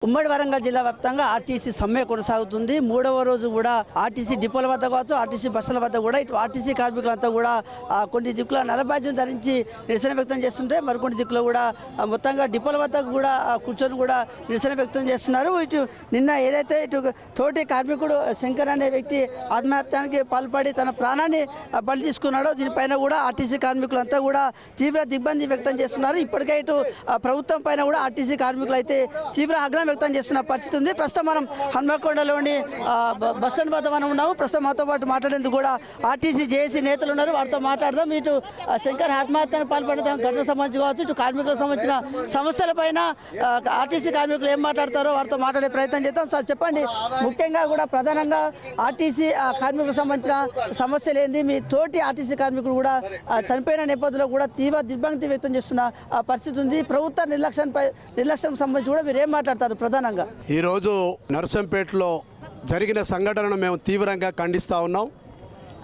ఉమ్మడి వరంగల్ జిల్లా వ్యాప్తంగా ఆర్టీసీ సమ్మె కొనసాగుతుంది. మూడవ రోజు కూడా ఆర్టీసీ డిపోల వద్ద కావచ్చు, ఆర్టీసీ బస్సుల వద్ద కూడా ఇటు ఆర్టీసీ కార్మికులంతా కూడా కొన్ని దిక్కుల నల్లబాజీలు ధరించి నిరసన వ్యక్తం చేస్తుంటే, మరికొన్ని దిక్కులు కూడా మొత్తంగా డిపోల వద్ద కూడా కూర్చొని కూడా నిరసన వ్యక్తం చేస్తున్నారు. ఇటు నిన్న ఏదైతే ఇటు తోటి కార్మికుడు శంకర్ అనే వ్యక్తి ఆత్మహత్యానికి పాల్పడి తన ప్రాణాన్ని బలి తీసుకున్నాడో, దీనిపైన కూడా ఆర్టీసీ కార్మికులంతా కూడా తీవ్ర దిగ్బంది వ్యక్తం చేస్తున్నారు. ఇప్పటికే ఇటు ప్రభుత్వం పైన కూడా ఆర్టీసీ కార్మికులు అయితే తీవ్ర ఆగ్రహం వ్యక్తం చేస్తున్న పరిస్థితి ఉంది. ప్రస్తుతం మనం హన్మకొండలోని బస్టాండ్ వద్ద మనం ఉన్నాము. ప్రస్తుతం మాతో పాటు మాట్లాడేందుకు కూడా ఆర్టీసీ జేఏసీ నేతలు ఉన్నారు. వారితో మాట్లాడదాం. ఇటు శంకర్ ఆత్మహత్యను పాల్పడిన ఘటన సంబంధించి కావచ్చు, ఇటు కార్మికులకు సంబంధించిన సమస్యలపైన ఆర్టీసీ కార్మికులు ఏం మాట్లాడతారో వారితో మాట్లాడే ప్రయత్నం చేద్దాం. సార్ చెప్పండి, ముఖ్యంగా కూడా ప్రధానంగా ఆర్టీసీ కార్మికులకు సంబంధించిన సమస్యలు ఏంది? మీ తోటి ఆర్టీసీ కార్మికులు కూడా చనిపోయిన నేపథ్యంలో కూడా తీవ్ర దిగ్భ్రాంతి వ్యక్తం చేస్తున్న పరిస్థితి ఉంది. ప్రభుత్వ నిర్లక్ష్యం సంబంధించి కూడా మీరు ఏం మాట్లాడతారు ప్రధానంగా? ఈరోజు నర్సంపేటలో జరిగిన సంఘటనను మేము తీవ్రంగా ఖండిస్తూ ఉన్నాం.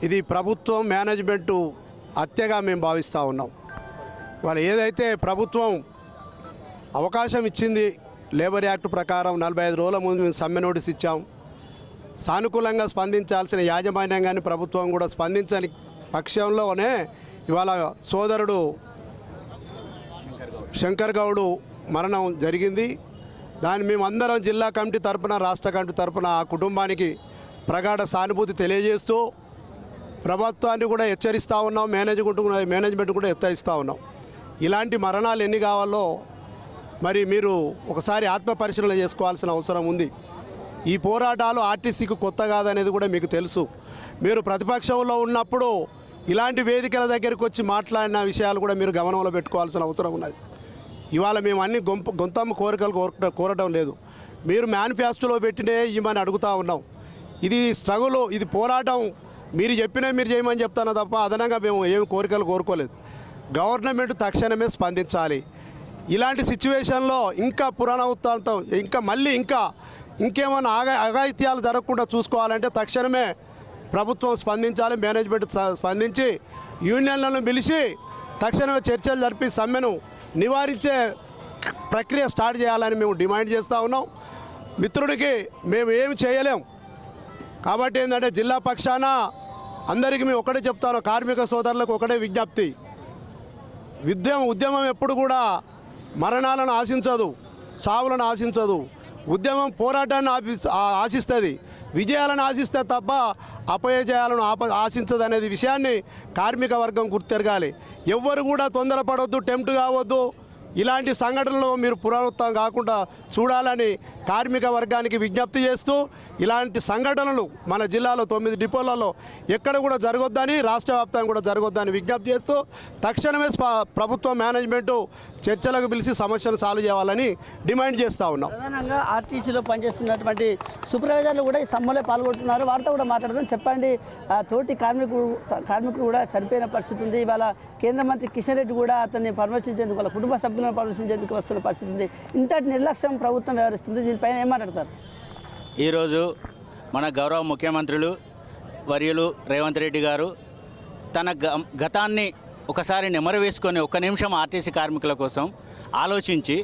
ఇది ప్రభుత్వం మేనేజ్మెంటు హత్యగా మేము భావిస్తూ ఉన్నాం. వాళ్ళు ఏదైతే ప్రభుత్వం అవకాశం ఇచ్చింది, లేబర్ యాక్ట్ ప్రకారం 45 రోజుల ముందు మేము సమ్మె నోటీస్ ఇచ్చాం. సానుకూలంగా స్పందించాల్సిన యాజమాన్యం కానీ ప్రభుత్వం కూడా స్పందించని పక్షంలోనే ఇవాళ సోదరుడు శంకర్ గౌడ్ మరణం జరిగింది. దాన్ని మేమందరం జిల్లా కమిటీ తరపున, రాష్ట్ర కమిటీ తరపున ఆ కుటుంబానికి ప్రగాఢ సానుభూతి తెలియజేస్తూ ప్రభుత్వాన్ని కూడా హెచ్చరిస్తూ ఉన్నాం, మేనేజ్మెంట్ కూడా హెచ్చరిస్తూ ఉన్నాం. ఇలాంటి మరణాలు ఎన్ని కావాలో మరి మీరు ఒకసారి ఆత్మ పరిశీలన చేసుకోవాల్సిన అవసరం ఉంది. ఈ పోరాటాలు ఆర్టీసీకి కొత్త కాదనేది కూడా మీకు తెలుసు. మీరు ప్రతిపక్షంలో ఉన్నప్పుడు ఇలాంటి వేదికల దగ్గరికి వచ్చి మాట్లాడిన విషయాలు కూడా మీరు గమనంలో పెట్టుకోవాల్సిన అవసరం ఉన్నది. ఇవాళ మేము అన్ని గొంతమ్మ కోరికలు కోరటం లేదు. మీరు మేనిఫెస్టోలో పెట్టినే ఇవన్నీ అడుగుతూ ఉన్నాం. ఇది స్ట్రగుల్, ఇది పోరాటం. మీరు చెప్పినా మీరు చేయమని చెప్తాను తప్ప అదనంగా మేము ఏమి కోరికలు కోరుకోలేదు. గవర్నమెంట్ తక్షణమే స్పందించాలి. ఇలాంటి సిచ్యువేషన్లో ఇంకా పునరావృతం ఇంకేమైనా అఘాయిత్యాలు జరగకుండా చూసుకోవాలంటే తక్షణమే ప్రభుత్వం స్పందించాలి. మేనేజ్మెంట్ స్పందించి యూనియన్లను పిలిచి తక్షణమే చర్చలు జరిపి సమ్మెను నివారించే ప్రక్రియ స్టార్ట్ చేయాలని మేము డిమాండ్ చేస్తూ ఉన్నాం. మిత్రుడికి మేము ఏమి చేయలేం కాబట్టి ఏంటంటే జిల్లా పక్షాన అందరికీ మేము ఒకటే చెప్తాను, కార్మిక సోదరులకు ఒకటే విజ్ఞప్తి. ఉద్యమం ఎప్పుడు కూడా మరణాలను ఆశించదు, చావులను ఆశించదు. ఉద్యమం పోరాటాన్ని ఆశిస్తుంది, విజయాలను ఆశిస్తే తప్ప అపజయాలను ఆశించదు అనేది విషయాన్ని కార్మిక వర్గం గుర్తెరగాలి. ఎవ్వరు కూడా తొందరపడవద్దు, టెంప్ట్ కావద్దు. ఇలాంటి సంఘటనలు మీరు పునరావృతం కాకుండా చూడాలని కార్మిక వర్గానికి విజ్ఞప్తి చేస్తూ, ఇలాంటి సంఘటనలు మన జిల్లాలో 9 డిపోలలో ఎక్కడ కూడా జరగొద్దని, రాష్ట్ర వ్యాప్తంగా కూడా జరగొద్దని విజ్ఞప్తి చేస్తూ తక్షణమే ప్రభుత్వ మేనేజ్మెంటు చర్చలకు పిలిచి సమస్యను సాల్వ్ చేయాలని డిమాండ్ చేస్తూ ఉన్నాం. ప్రధానంగా ఆర్టీసీలో పనిచేస్తున్నటువంటి సూపర్వైజర్లు కూడా ఈ సమ్మెలో పాల్గొంటున్నారు. వారితో కూడా మాట్లాడదాం. చెప్పండి, తోటి కార్మికుడు కూడా చనిపోయిన పరిస్థితి ఉంది. ఇవాళ కేంద్ర మంత్రి కిషన్ రెడ్డి కూడా అతన్ని పరామర్శించేందుకు, వాళ్ళ కుటుంబ సభ్యులను పరామర్శించేందుకు వస్తున్న పరిస్థితి ఉంది. ఇంతటి నిర్లక్ష్యం ప్రభుత్వం వ్యవహరిస్తుంది. దీనిపైన ఏం మాట్లాడతారు? ఈరోజు మన గౌరవ ముఖ్యమంత్రులు వర్యులు రేవంత్ రెడ్డి గారు తన గతాన్ని ఒకసారి నెమరు వేసుకొని ఒక్క నిమిషం ఆర్టీసీ కార్మికుల కోసం ఆలోచించి,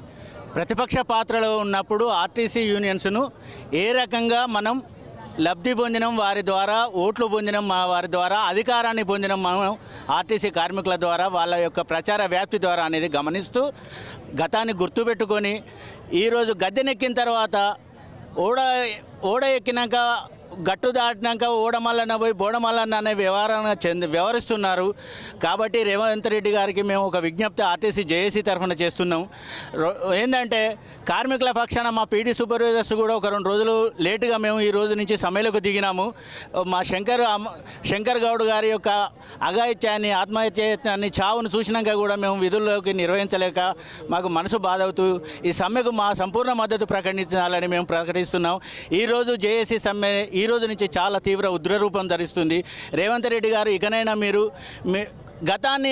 ప్రతిపక్ష పాత్రలో ఉన్నప్పుడు ఆర్టీసీ యూనియన్స్ను ఏ రకంగా మనం లబ్ధి పొందినం, వారి ద్వారా ఓట్లు పొందినం, వారి ద్వారా అధికారాన్ని పొందినం మనం ఆర్టీసీ కార్మికుల ద్వారా, వాళ్ళ యొక్క ప్రచార వ్యాప్తి ద్వారా అనేది గతాన్ని గుర్తుపెట్టుకొని ఈరోజు గద్దెనెక్కిన తర్వాత ఓడ ఎక్కినాక గట్టు దాటినాక ఓడమల్లన్న పోయి బోడమల్లన్న అనే వ్యవహరిస్తున్నారు. కాబట్టి రేవంత్ రెడ్డి గారికి మేము ఒక విజ్ఞప్తి ఆర్టీసీ జేఏసీ తరఫున చేస్తున్నాం. ఏంటంటే కార్మికుల పక్షాన మా పీటీ సూపర్వైజర్స్ కూడా ఒక 2 రోజులు లేటుగా మేము ఈ రోజు నుంచి సమ్మెలకు దిగినాము. మా శంకర్ గౌడ్ గారి యొక్క అఘాయిత్యాన్ని, ఆత్మహత్యాన్ని, చావును చూసినాక కూడా మేము విధుల్లోకి నిర్వహించలేక మాకు మనసు బాధ అవుతూ ఈ సమ్మెకు మా సంపూర్ణ మద్దతు ప్రకటించాలని మేము ప్రకటిస్తున్నాం. ఈరోజు జేఏసీ సమ్మె ఈ రోజు నుంచి చాలా తీవ్ర ఉగ్రరూపం ధరిస్తుంది. రేవంత్ రెడ్డి గారు ఇకనైనా మీరు గతాన్ని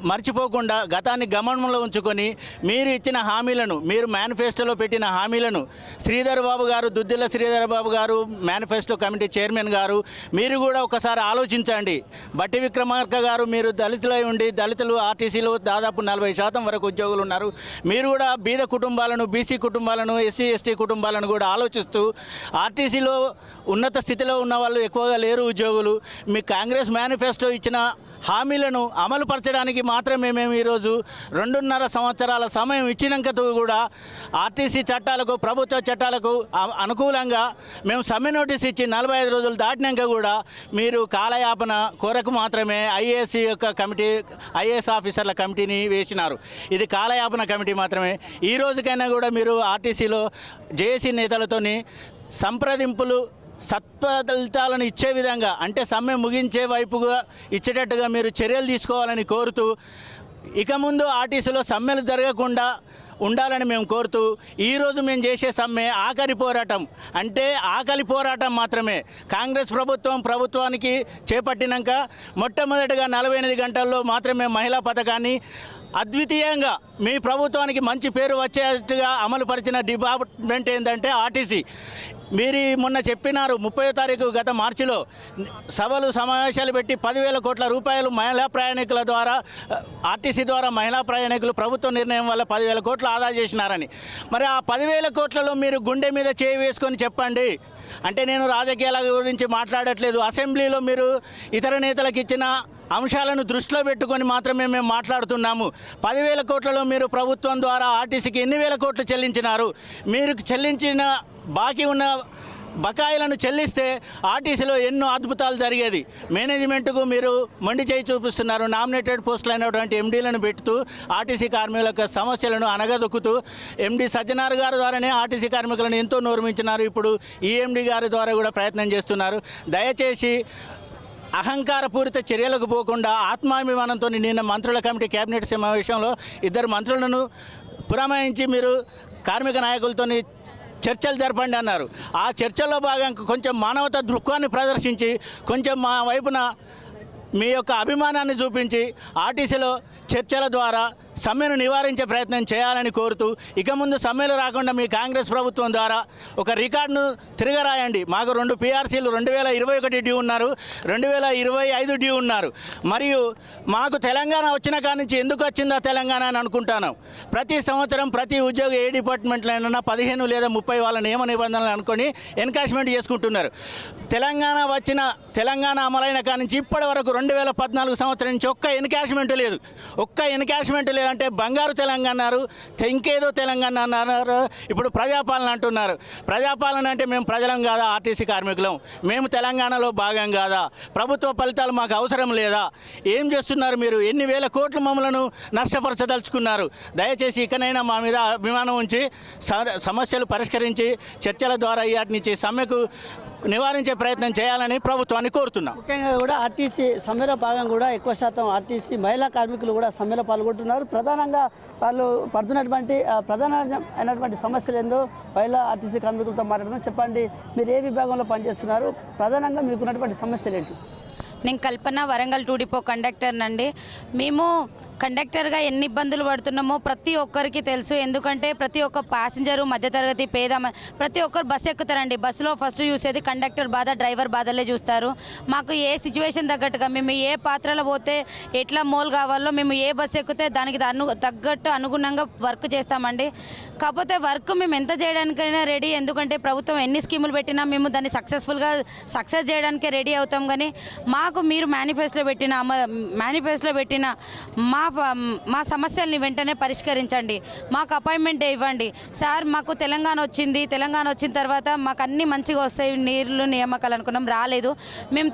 మర్చిపోకుండా గతాన్ని గమనంలో ఉంచుకొని మీరు ఇచ్చిన హామీలను, మీరు మేనిఫెస్టోలో పెట్టిన హామీలను, శ్రీధర్ బాబు గారు, దుద్దిల్ల శ్రీధర్ బాబు గారు మేనిఫెస్టో కమిటీ చైర్మన్ గారు, మీరు కూడా ఒకసారి ఆలోచించండి. బట్టి విక్రమార్క గారు, మీరు దళితులై ఉండి, దళితులు ఆర్టీసీలో దాదాపు 40% వరకు ఉద్యోగులు ఉన్నారు. మీరు కూడా బీద కుటుంబాలను, బీసీ కుటుంబాలను, ఎస్సీ ఎస్టీ కుటుంబాలను కూడా ఆలోచిస్తూ ఆర్టీసీలో ఉన్నత స్థితిలో ఉన్న వాళ్ళు ఎక్కువగా లేరు ఉద్యోగులు. మీ కాంగ్రెస్ మేనిఫెస్టో ఇచ్చిన హామీలను అమలు పరచడానికి మాత్రమే మేము ఈరోజు 2.5 సంవత్సరాల సమయం ఇచ్చినాక కూడా ఆర్టీసీ చట్టాలకు, ప్రభుత్వ చట్టాలకు అనుకూలంగా మేము సమ్మె నోటీస్ ఇచ్చి 45 రోజులు దాటినాక కూడా మీరు కాలయాపన కొరకు మాత్రమే ఐఏఎస్ యొక్క కమిటీ, ఐఏఎస్ ఆఫీసర్ల కమిటీని వేసినారు. ఇది కాలయాపన కమిటీ మాత్రమే. ఈ రోజుకైనా కూడా మీరు ఆర్టీసీలో జేఏసీ నేతలతోని సంప్రదింపులు సత్ఫలితాలను ఇచ్చే విధంగా, అంటే సమ్మె ముగించే వైపుగా ఇచ్చేటట్టుగా మీరు చర్యలు తీసుకోవాలని కోరుతూ, ఇక ముందు ఆర్టీసీలో సమ్మెలు జరగకుండా ఉండాలని మేము కోరుతూ, ఈరోజు మేము చేసే సమ్మె ఆఖరి పోరాటం, అంటే ఆకలి పోరాటం మాత్రమే. కాంగ్రెస్ ప్రభుత్వానికి చేపట్టినాక మొట్టమొదటిగా 48 గంటల్లో మాత్రమే మహిళా పథకాన్ని అద్వితీయంగా మీ ప్రభుత్వానికి మంచి పేరు వచ్చేట్టుగా అమలు పరిచిన డిపార్ట్మెంట్ ఏంటంటే ఆర్టీసీ. మీరు మొన్న చెప్పినారు 30వ తారీఖు గత మార్చిలో సభలు సమావేశాలు పెట్టి 10,000 కోట్ల రూపాయలు మహిళా ప్రయాణికుల ద్వారా, ఆర్టీసీ ద్వారా మహిళా ప్రయాణికులు ప్రభుత్వ నిర్ణయం వల్ల 10,000 కోట్లు ఆదా చేసినారని. మరి ఆ 10,000 కోట్లలో మీరు గుండె మీద చేయి వేసుకొని చెప్పండి. అంటే నేను రాజకీయాల గురించి మాట్లాడట్లేదు. అసెంబ్లీలో మీరు ఇతర నేతలకు ఇచ్చిన అంశాలను దృష్టిలో పెట్టుకొని మాత్రమే మేము మాట్లాడుతున్నాము. 10,000 కోట్లలో మీరు ప్రభుత్వం ద్వారా ఆర్టీసీకి ఎన్ని వేల కోట్లు చెల్లించినారు? మీరు చెల్లించిన బాకీ ఉన్న బకాయిలను చెల్లిస్తే ఆర్టీసీలో ఎన్నో అద్భుతాలు జరిగేది. మేనేజ్మెంట్కు మీరు మొండి చేయి చూపిస్తున్నారు. నామినేటెడ్ పోస్టులు అయినటువంటి ఎండీలను పెడుతూ ఆర్టీసీ కార్మికుల యొక్క సమస్యలను అనగదొక్కుతూ, ఎండీ సజ్జనార్ గారి ద్వారానే ఆర్టీసీ కార్మికులను ఎంతో నోర్మించినారు. ఇప్పుడు ఈఎండీ గారి ద్వారా కూడా ప్రయత్నం చేస్తున్నారు. దయచేసి అహంకారపూరిత చర్యలకు పోకుండా ఆత్మాభిమానంతో నిన్న మంత్రుల కమిటీ కేబినెట్ సమావేశంలో 2 మంత్రులను పురమాయించి మీరు కార్మిక నాయకులతో చర్చలు జరపండి అన్నారు. ఆ చర్చల్లో భాగంగా కొంచెం మానవతా దృక్కోణాన్ని ప్రదర్శించి, కొంచెం మా వైపున మీ యొక్క అభిమానాన్ని చూపించి ఆర్టీసీలో చర్చల ద్వారా సమ్మెను నివారించే ప్రయత్నం చేయాలని కోరుతూ, ఇక ముందు సమ్మెలు రాకుండా మీ కాంగ్రెస్ ప్రభుత్వం ద్వారా ఒక రికార్డును తిరగరాయండి. మాకు 2 PRCలు 2021 డ్యూ ఉన్నారు, 2025 డ్యూ ఉన్నారు. మరియు మాకు తెలంగాణ వచ్చిన కాడి నుంచి ఎందుకు వచ్చిందా తెలంగాణ అని అనుకుంటాను. ప్రతి సంవత్సరం ప్రతి ఉద్యోగి ఏ డిపార్ట్మెంట్లో అయినా 15 లేదా 30 వాళ్ళ నియమ నిబంధనలు అనుకొని ఎన్కాష్మెంట్ చేసుకుంటున్నారు. తెలంగాణ అమలైన కాడి నుంచి ఇప్పటి వరకు 2014 సంవత్సరం నుంచి ఒక్క ఎన్కాష్మెంట్ లేదు. అంటే బంగారు తెలంగాణ అన్నారు, ఇంకేదో తెలంగాణ అన్నారు. ఇప్పుడు ప్రజాపాలన అంటున్నారు. ప్రజాపాలన అంటే మేము ప్రజలం కాదా? ఆర్టీసీ కార్మికులం. మేము తెలంగాణలో భాగం కాదా? ప్రభుత్వ ఫలితాలు మాకు అవసరం లేదా? ఏం చేస్తున్నారు మీరు? ఎన్ని వేల కోట్లు మమ్మలను నష్టపరచదలుచుకున్నారు? దయచేసి ఇకనైనా మా మీద అభిమానం ఉంచి సమస్యలు పరిష్కరించి చర్చల ద్వారా వాటి నుంచి సమ్మెకు నివారించే ప్రయత్నం చేయాలని ప్రభుత్వాన్ని కోరుతున్నాం. ముఖ్యంగా కూడా ఆర్టీసీ సమ్మెలో భాగం కూడా ఎక్కువ శాతం ఆర్టీసీ మహిళా కార్మికులు కూడా సమ్మెలో పాల్గొంటున్నారు. ప్రధానంగా వాళ్ళు పడుతున్నటువంటి ప్రధానమైనటువంటి సమస్యలు ఏందో మహిళా ఆర్టీసీ కార్మికులతో మాట్లాడుతున్నాం. చెప్పండి, మీరు ఏ విభాగంలో పనిచేస్తున్నారు? ప్రధానంగా మీకున్నటువంటి సమస్యలు ఏంటి? నేను కల్పన, వరంగల్ 2 డిపో కండక్టర్ నండి. మేము కండక్టర్గా ఎన్ని ఇబ్బందులు పడుతున్నామో ప్రతి ఒక్కరికి తెలుసు. ఎందుకంటే ప్రతి ఒక్క ప్యాసింజరు, మధ్యతరగతి, పేద ప్రతి ఒక్కరు బస్సు ఎక్కుతారండి. బస్సులో ఫస్ట్ చూసేది కండక్టర్ బాధ, డ్రైవర్ బాధలే చూస్తారు. మాకు ఏ సిచ్యువేషన్ తగ్గట్టుగా మేము ఏ పాత్రలో పోతే ఎట్లా మోల్ కావాలో, మేము ఏ బస్సు ఎక్కితే దానికి తగ్గట్టు అనుగుణంగా వర్క్ చేస్తామండి. కాకపోతే వర్క్ మేము ఎంత చేయడానికైనా రెడీ. ఎందుకంటే ప్రభుత్వం ఎన్ని స్కీములు పెట్టినా మేము దాన్ని సక్సెస్ చేయడానికే రెడీ అవుతాం. కానీ మాకు మీరు మేనిఫెస్టోలో పెట్టిన మా సమస్యల్ని వెంటనే పరిష్కరించండి. మాకు అపాయింట్మెంట్ ఇవ్వండి సార్. మాకు తెలంగాణ వచ్చిన తర్వాత మాకు అన్నీ మంచిగా వస్తాయి, నీళ్లు నియామకాలు అనుకున్నాం, రాలేదు. మేము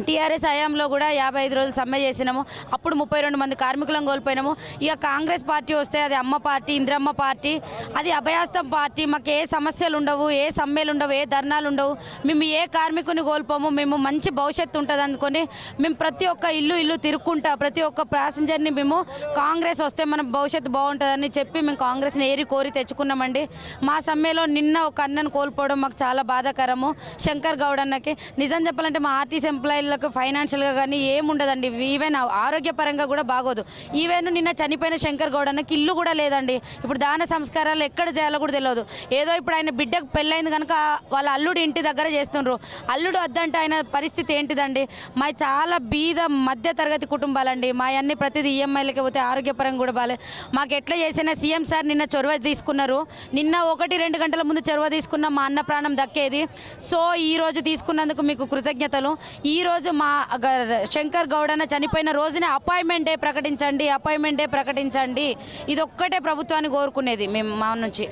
టీఆర్ఎస్ హయాంలో కూడా 55 రోజులు సమ్మె చేసినాము. అప్పుడు 32 మంది కార్మికులను కోల్పోయినాము. ఇక కాంగ్రెస్ పార్టీ వస్తే అది అమ్మ పార్టీ, ఇంద్రమ్మ పార్టీ, అది అభయాస్తం పార్టీ. మాకు ఏ సమస్యలు ఉండవు, ఏ సమ్మెలు ఉండవు, ఏ ధర్నాలు ఉండవు. మేము ఏ కార్మికుని కోల్పోము. మేము మంచి భవిష్యత్తు ఉంటుంది అనుకొని మేము ప్రతి ఒక్క ఇల్లు తిరుక్కుంటా, ప్రతి ఒక్క ప్యాసింజర్ని మేము కాంగ్రెస్ వస్తే మన భవిష్యత్తు బాగుంటుందని చెప్పి మేము కాంగ్రెస్ని కోరి తెచ్చుకున్నామండి. మా సమ్మెలో నిన్న ఒక అన్నను కోల్పోవడం మాకు చాలా బాధాకరము. శంకర్ గౌడ్ అన్నకి నిజం చెప్పాలంటే మా ఆర్టీసీ ఎంప్లాయీల వీళ్ళకు ఫైనాన్షియల్గా కానీ ఏముండదండి. ఈవెన్ ఆరోగ్యపరంగా కూడా బాగోదు. ఈవెన్ నిన్న చనిపోయిన శంకర్ గౌడ్ అన్నకి ఇల్లు కూడా లేదండి. ఇప్పుడు దాన సంస్కారాలు ఎక్కడ చేయాలో కూడా తెలియదు. ఏదో ఇప్పుడు ఆయన బిడ్డకు పెళ్ళైంది కనుక వాళ్ళ అల్లుడు ఇంటి దగ్గర చేస్తుండ్రు. అల్లుడు వద్దంటే ఆయన పరిస్థితి ఏంటిదండి? మా చాలా బీద మధ్య తరగతి కుటుంబాలండి. మా అన్ని ప్రతిదీ ఈఎంఐలకి పోతే ఆరోగ్యపరంగా కూడా బాగాలేదు. మాకు ఎట్లా చేసినా సీఎం సార్ నిన్న చొరవ తీసుకున్నారు. నిన్న 1-2 గంటల ముందు చొరవ తీసుకున్న మా అన్న ప్రాణం దక్కేది. సో ఈరోజు తీసుకున్నందుకు మీకు కృతజ్ఞతలు. ఈరోజు మా శంకర్ గౌడ్ అన్న చనిపోయిన రోజునే అపాయింట్మెంట్ డే ప్రకటించండి. ఇది ఒక్కటే ప్రభుత్వాన్ని కోరుకునేది మేము మా నుంచి.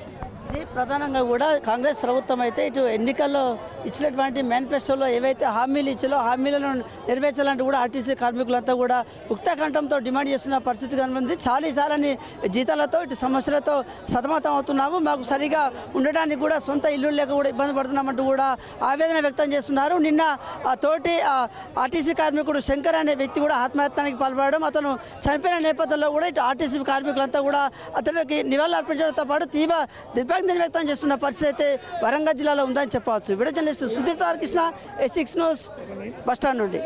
ఇది ప్రధానంగా కూడా కాంగ్రెస్ ప్రభుత్వం అయితే ఇటు ఎన్నికల్లో ఇచ్చినటువంటి మేనిఫెస్టోలో ఏవైతే హామీలు ఇచ్చారో హామీలను నెరవేర్చాలంటూ కూడా ఆర్టీసీ కార్మికులంతా కూడా ఉక్తకంఠంతో డిమాండ్ చేస్తున్న పరిస్థితి కనుక చాలాని జీతాలతో ఇటు సమస్యలతో సతమతం అవుతున్నాము, మాకు సరిగా ఉండడానికి కూడా సొంత ఇల్లు లేక కూడా ఇబ్బంది పడుతున్నామంటూ కూడా ఆవేదన వ్యక్తం చేస్తున్నారు. నిన్న ఆ తోటి ఆర్టీసీ కార్మికుడు శంకర్ అనే వ్యక్తి కూడా ఆత్మహత్యానికి పాల్పడడం, అతను చనిపోయిన నేపథ్యంలో కూడా ఇటు ఆర్టీసీ కార్మికులంతా కూడా అతనికి నివాళులు అర్పించడంతో పాటు తీవ్ర దిగ్భ్రాంతిని వ్యక్తం చేస్తున్న పరిస్థితి అయితే వరంగల్ జిల్లాలో ఉందని చెప్పవచ్చు. Video journalist Sudheer Tarakrishna, A6 news, bus stand నుండి.